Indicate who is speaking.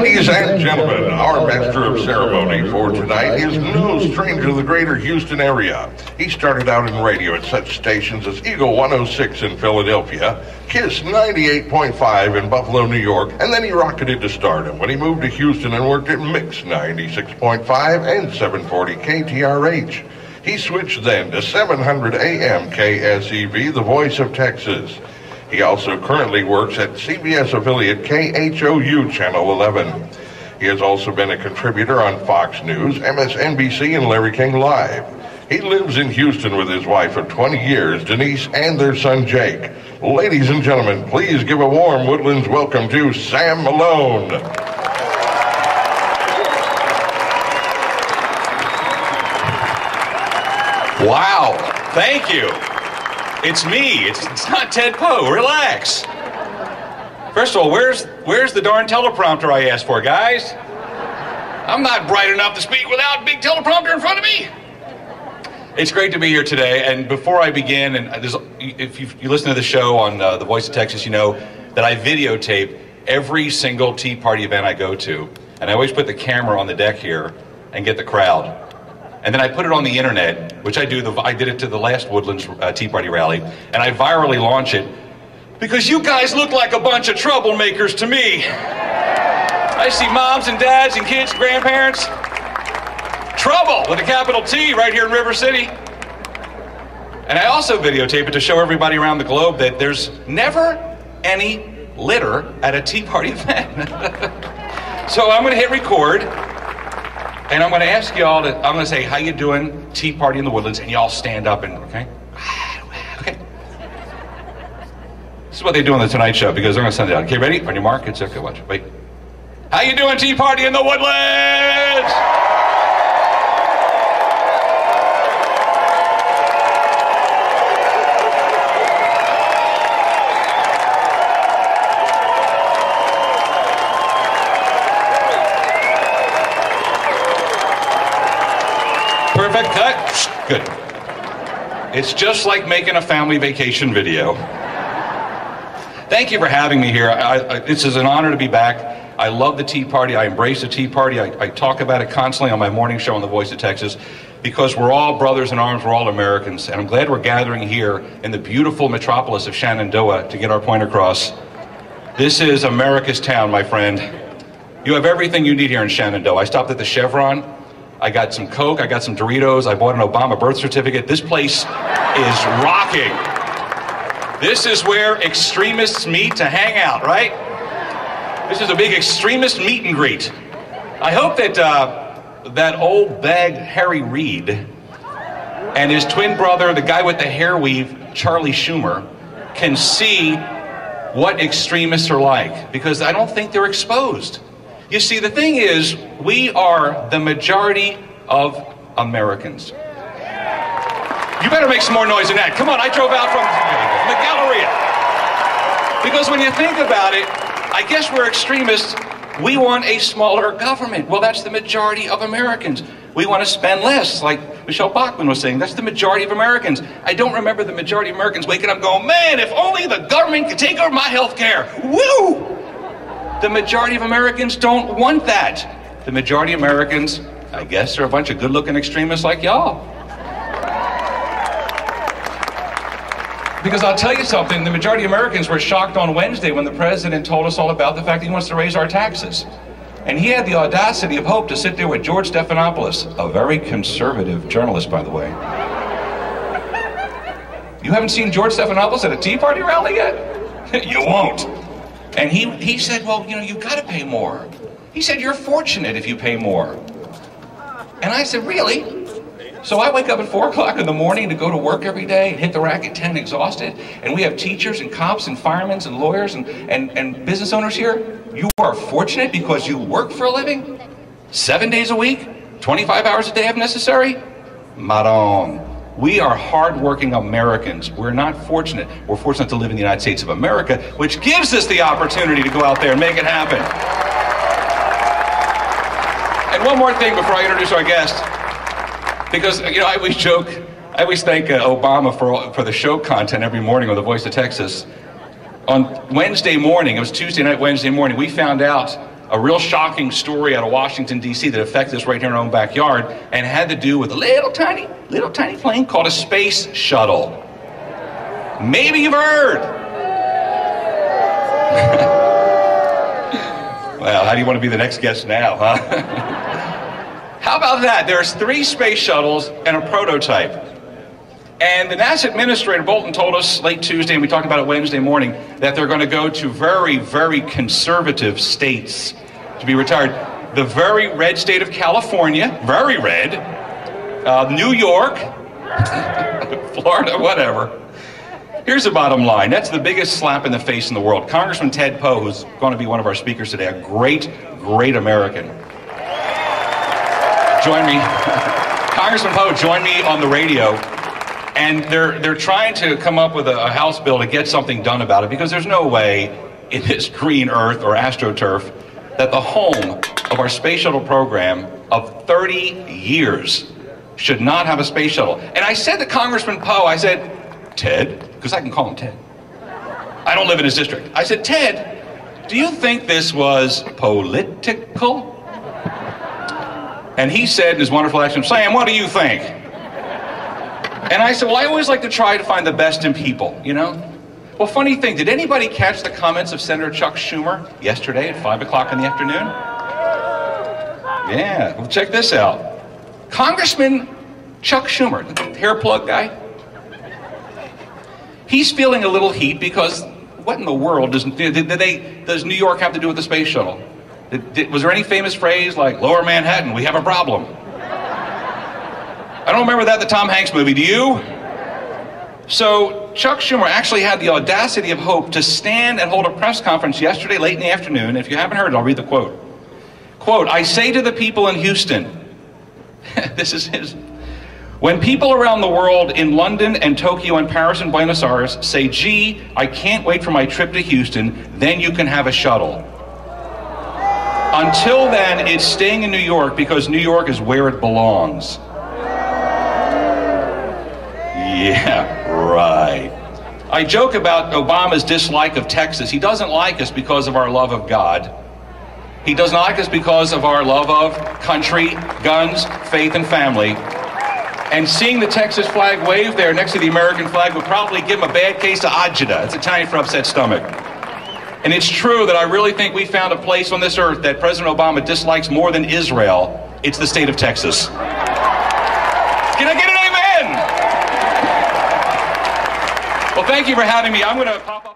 Speaker 1: Ladies and gentlemen, our Master of Ceremony for tonight is no stranger to the greater Houston area. He started out in radio at such stations as Eagle 106 in Philadelphia, Kiss 98.5 in Buffalo, New York, and then he rocketed to stardom when he moved to Houston and worked at Mix 96.5 and 740 KTRH. He switched then to 700 AM KSEV, the voice of Texas. He also currently works at CBS affiliate KHOU Channel 11. He has also been a contributor on Fox News, MSNBC, and Larry King Live. He lives in Houston with his wife of 20 years, Denise, and their son, Jake. Ladies and gentlemen, please give a warm Woodlands welcome to Sam Malone.
Speaker 2: Wow, thank you. It's me, it's not Ted Poe, relax. First of all, where's the darn teleprompter I asked for, guys? I'm not bright enough to speak without a big teleprompter in front of me. It's great to be here today, and before I begin, and if you listen to the show on The Voice of Texas, you know that I videotape every single Tea Party event I go to, and I always put the camera on the deck here and get the crowd. And then I put it on the internet, which I did it to the last Woodlands Tea Party rally, and I virally launch it because you guys look like a bunch of troublemakers to me. I see moms and dads and kids, grandparents. Trouble with a capital T right here in River City. And I also videotape it to show everybody around the globe that there's never any litter at a Tea Party event. So I'm going to hit record. And I'm going to ask y'all I'm going to say, how you doing, Tea Party in the Woodlands, and y'all stand up and, okay? Okay. This is what they do on the Tonight Show, because they're going to send it out. Okay, ready? On your mark? It's okay, watch. Wait. How you doing, Tea Party in the Woodlands? Perfect cut? Good. It's just like making a family vacation video. Thank you for having me here. This is an honor to be back. I love the Tea Party. I embrace the Tea Party. I talk about it constantly on my morning show on The Voice of Texas because we're all brothers in arms. We're all Americans. And I'm glad we're gathering here in the beautiful metropolis of Shenandoah to get our point across. This is America's town, my friend. You have everything you need here in Shenandoah. I stopped at the Chevron. I got some Coke, I got some Doritos, I bought an Obama birth certificate. This place is rocking. This is where extremists meet to hang out, right? This is a big extremist meet and greet. I hope that that old bag Harry Reid and his twin brother, the guy with the hair weave, Charlie Schumer, can see what extremists are like, because I don't think they're exposed. You see, the thing is, we are the majority of Americans. You better make some more noise than that. Come on, I drove out from the Galleria. Because when you think about it, I guess we're extremists. We want a smaller government. Well, that's the majority of Americans. We want to spend less, like Michelle Bachmann was saying. That's the majority of Americans. I don't remember the majority of Americans waking up going, man, if only the government could take over my health care. Woo! The majority of Americans don't want that. The majority of Americans, I guess, are a bunch of good-looking extremists like y'all. Because I'll tell you something, the majority of Americans were shocked on Wednesday when the president told us all about the fact that he wants to raise our taxes. And he had the audacity of hope to sit there with George Stephanopoulos, a very conservative journalist, by the way. You haven't seen George Stephanopoulos at a Tea Party rally yet? You won't. And he said, well, you know, you've got to pay more. He said, you're fortunate if you pay more. And I said, really? So I wake up at 4 o'clock in the morning to go to work every day and hit the rack at 10 exhausted. And we have teachers and cops and firemen and lawyers and business owners here. You are fortunate because you work for a living? 7 days a week? 25 hours a day if necessary? Madam. We are hardworking Americans. We're not fortunate. We're fortunate to live in the United States of America, which gives us the opportunity to go out there and make it happen. And one more thing before I introduce our guest, because, you know, I always joke, I always thank Obama for the show content every morning on The Voice of Texas. On Wednesday morning, it was Tuesday night, Wednesday morning, we found out a real shocking story out of Washington, D.C. that affected us right here in our own backyard, and it had to do with a little tiny plane called a space shuttle. Maybe you've heard. Well, how do you want to be the next guest now, huh? How about that? There's 3 space shuttles and a prototype. And the NASA administrator, Bolton, told us late Tuesday, and we talked about it Wednesday morning, that they're going to go to very, very conservative states to be retired. The very red state of California, very red, New York, Florida, whatever. Here's the bottom line. That's the biggest slap in the face in the world. Congressman Ted Poe, who's going to be one of our speakers today, a great, great American. Join me. Congressman Poe joined me on the radio. And they're trying to come up with a House bill to get something done about it, because there's no way in this green earth or AstroTurf that the home of our space shuttle program of 30 years should not have a space shuttle. And I said to Congressman Poe, I said, Ted, because I can call him Ted. I don't live in his district. I said, Ted, do you think this was political? And he said in his wonderful accent, Sam, what do you think? And I said, well, I always like to try to find the best in people, you know? Well, funny thing, did anybody catch the comments of Senator Chuck Schumer yesterday at 5 o'clock in the afternoon? Yeah, well, check this out. Congressman Chuck Schumer, the hair plug guy, he's feeling a little heat because what in the world does New York have to do with the space shuttle? Was there any famous phrase like, Lower Manhattan, we have a problem? I don't remember that, the Tom Hanks movie, do you? So Chuck Schumer actually had the audacity of hope to stand and hold a press conference yesterday late in the afternoon. If you haven't heard it, I'll read the quote. Quote, I say to the people in Houston, this is his, when people around the world in London and Tokyo and Paris and Buenos Aires say, gee, I can't wait for my trip to Houston, then you can have a shuttle. Until then, it's staying in New York because New York is where it belongs. Yeah, right. I joke about Obama's dislike of Texas. He doesn't like us because of our love of God. He doesn't like us because of our love of country, guns, faith, and family. And seeing the Texas flag wave there next to the American flag would probably give him a bad case of agita. It's Italian for upset stomach. And it's true that I really think we found a place on this earth that President Obama dislikes more than Israel. It's the state of Texas. Can I get an amen? Well, thank you for having me. I'm going to pop up.